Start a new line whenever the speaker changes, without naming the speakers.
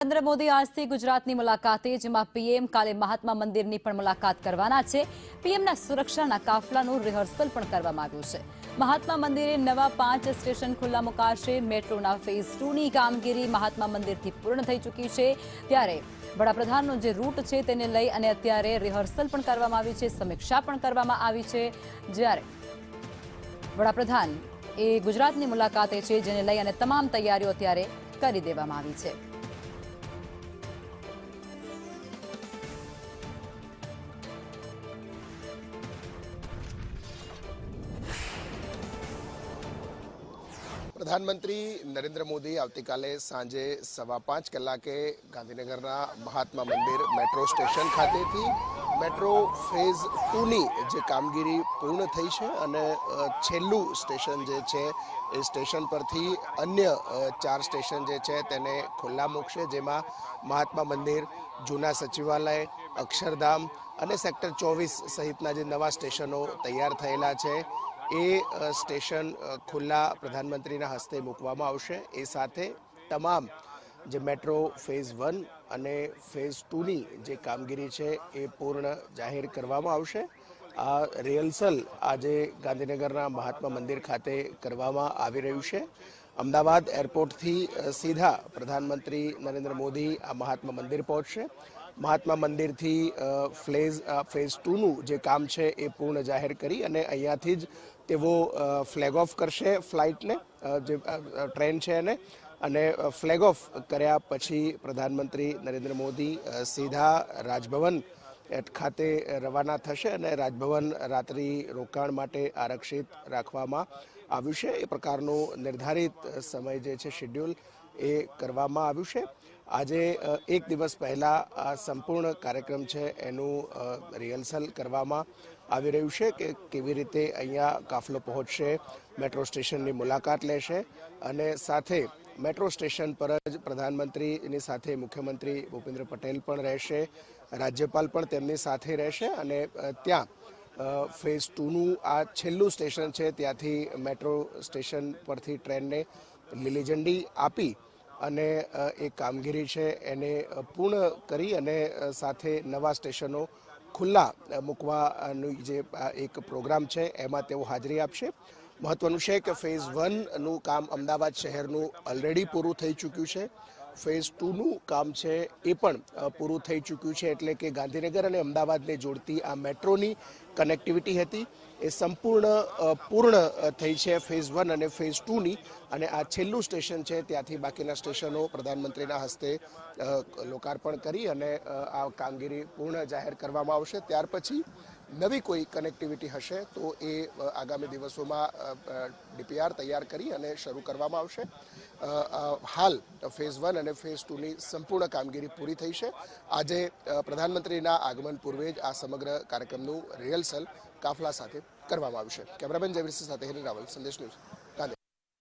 નરેન્દ્ર મોદી આજથી ગુજરાતની મુલાકાતે, જેમાં પીએમ કાલે મહાત્મા મંદિરની પણ મુલાકાત કરવાના છે। પીએમના સુરક્ષાના કાફલાનું રિહર્સલ પણ કરવામાં આવ્યું છે। મહાત્મા મંદિરે નવા 5 સ્ટેશન ખુલ્લા મુકાશે। મેટ્રોના ફેઝ 2ની કામગીરી મહાત્મા મંદિરથી પૂર્ણ થઈ ચૂકી છે। ત્યારે વડાપ્રધાનનો જે રૂટ છે તેને લઈ અને અત્યારે રિહર્સલ પણ કરવામાં આવી છે, સમીક્ષા પણ કરવામાં આવી છે। જ્યારે વડાપ્રધાન એ ગુજરાતની મુલાકાતે છે, જેને લઈ અને તમામ તૈયારીઓ અત્યારે કરી દેવામાં આવી છે।
प्रधानमंत्री नरेंद्र मोदी आवतीकाले सांजे 5:15 कलाके गांधीनगरना महात्मा मंदिर मेट्रो स्टेशन खातेथी मेट्रो फेज 2ની જે કામગીરી પૂર્ણ થઈ છે અને છેલ્લું સ્ટેશન જે છે એ સ્ટેશન પરથી અન્ય 4 સ્ટેશન જે છે તેને ખુલ્લા મૂકશે, જેમાં મહાત્મા મંદિર, જૂના સચિવાલય, અક્ષરધામ અને સેક્ટર 24 સહિતના જે નવા સ્ટેશનો તૈયાર થયેલા છે એ સ્ટેશન ખુલ્લા પ્રધાનમંત્રીના હસ્તે મૂકવામાં આવશે। એ સાથે તમામ જે મેટ્રો ફેઝ 1 અને ફેઝ 2ની જે કામગીરી છે એ પૂર્ણ જાહેર કરવામાં આવશે। આ રિહર્સલ આજે ગાંધીનગરના મહાત્મા મંદિર ખાતે કરવામાં આવી રહ્યું છે। અમદાવાદ એરપોર્ટથી સીધા પ્રધાનમંત્રી નરેન્દ્ર મોદી આ મહાત્મા મંદિર પહોંચશે। મહાત્મા મંદિરથી ફેઝ 2નું જે કામ છે એ પૂર્ણ જાહેર કરી અને અહીંયાથી જ તેઓ ફ્લેગ ઓફ કરશે ફ્લાઇટને, જે ટ્રેન છે એને, અને ફ્લેગ ઓફ કર્યા પછી પ્રધાનમંત્રી નરેન્દ્ર મોદી સીધા રાજભવન ખાતે રવાના થશે અને રાજભવન રાત્રિ રોકાણ માટે આરક્ષિત રાખવામાં આવ્યું છે। એ પ્રકારનું નિર્ધારિત સમય જે છે શેડ્યુલ એ કરવામાં આવ્યું છે। આજે એક દિવસ પહેલાં આ સંપૂર્ણ કાર્યક્રમ છે એનું રિહર્સલ કરવામાં આવી રહ્યું છે કે કેવી રીતે અહીંયા કાફલો પહોંચશે, મેટ્રો સ્ટેશનની મુલાકાત લેશે અને સાથે મેટ્રો સ્ટેશન પર જ પ્રધાનમંત્રીની સાથે મુખ્યમંત્રી ભૂપેન્દ્ર પટેલ પણ રહેશે, રાજ્યપાલ પણ તેમની સાથે રહેશે અને ત્યાં ફેઝ 2નું આ છેલ્લું સ્ટેશન છે ત્યાંથી મેટ્રો સ્ટેશન પરથી ટ્રેનને લીલી ઝંડી આપી અને એ કામગીરી છે એને પૂર્ણ કરી અને સાથે નવા સ્ટેશનો ખુલ્લા મૂકવાનું જે એક પ્રોગ્રામ છે એમાં તેઓ હાજરી આપશે। મહત્વનું છે કે ફેઝ 1નું કામ અમદાવાદ શહેરનું ઓલરેડી પૂરું થઈ ચૂક્યું છે। ફેઝ 2નું કામ છે એ પણ પૂરું થઈ ચૂક્યું છે, એટલે કે ગાંધીનગર અને અમદાવાદને જોડતી આ મેટ્રોની કનેક્ટિવિટી હતી એ પૂર્ણ થઈ છે ફેઝ 1 અને ફેઝ 2ની, અને આ છેલ્લું સ્ટેશન છે ત્યાંથી બાકીના સ્ટેશનો પ્રધાનમંત્રીના હસ્તે લોકાર્પણ કરી અને આ કામગીરી પૂર્ણ જાહેર કરવામાં આવશે। ત્યાર પછી નવી કોઈ કનેક્ટિવિટી હશે તો એ આગામી દિવસોમાં ડીપીઆર તૈયાર કરી અને શરૂ કરવામાં આવશે। હાલ ફેઝ 1 અને ફેઝ 2ની સંપૂર્ણ કામગીરી પૂરી થઈ છે। આજે પ્રધાનમંત્રીના આગમન પૂર્વે જ આ સમગ્ર કાર્યક્રમનું રિહર્સલ કાફલા સાથે કરવામાં આવ્યું છે। કેમેરામેન જયવીરસિંહ સાથે હેની રાવલ, સંદેશ ન્યૂઝ।